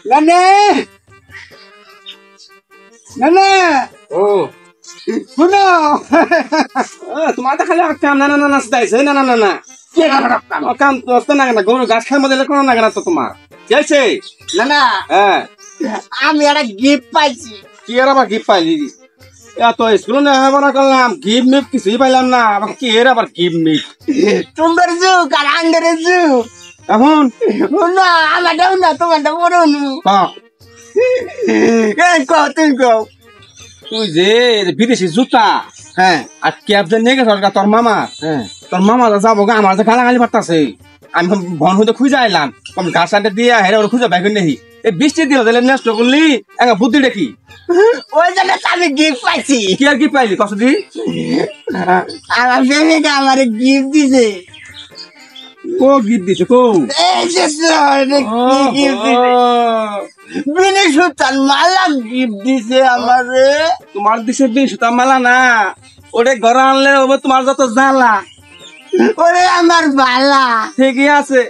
নানে নানে ও শুনো তোমার তো খালি কাম না না না নাচতাইছে না না না না কে খারাপ কাম কাম তো না না গরু ঘাস খাই মধ্যে কোনো না তো তোমার কি আছে নানা হ্যাঁ আমি একটা গিফট পাইছি কি আর আবার গিফট পাইলি এত স্কুল না হবার করলাম গিফট মিফট কিছুই পাইলাম না আবার কি এর আবার গিফট মিফট তোমার যুগ আর আন্ডারের যুগ এখন না আমারটাও না তোমারটা বড় নু কও তুমি কও তুই যে বিদেশি জুতা হ্যাঁ আর ক্যাব যে নিয়ে গেছ তোর মামা হ্যাঁ তোর মামা যাবো গা আমার যে গালাগালি পারতাছে আমি বন হইতে খুঁজে আইলাম কম ঘাস আনতে দিয়ে হেরে ওর খুঁজে বাইক নেই এই বৃষ্টি দিল তাহলে নষ্ট করলি একটা বুদ্ধি দেখি ওই জন্য আমি গিফট পাইছি কি আর কি পাইলি কত দি আমার প্রেমিকা আমার গিফট দিছে কো গিফট দিছে কো এই যে গিফট দিছে বিনে সুতান মালা গিফট দিছে আমারে তোমার দিছে বিশ সুতা মেলা না ওরে ঘরে আনলে তোমার যত জ্বালা ওরে আমার বালা ঠিকই আছে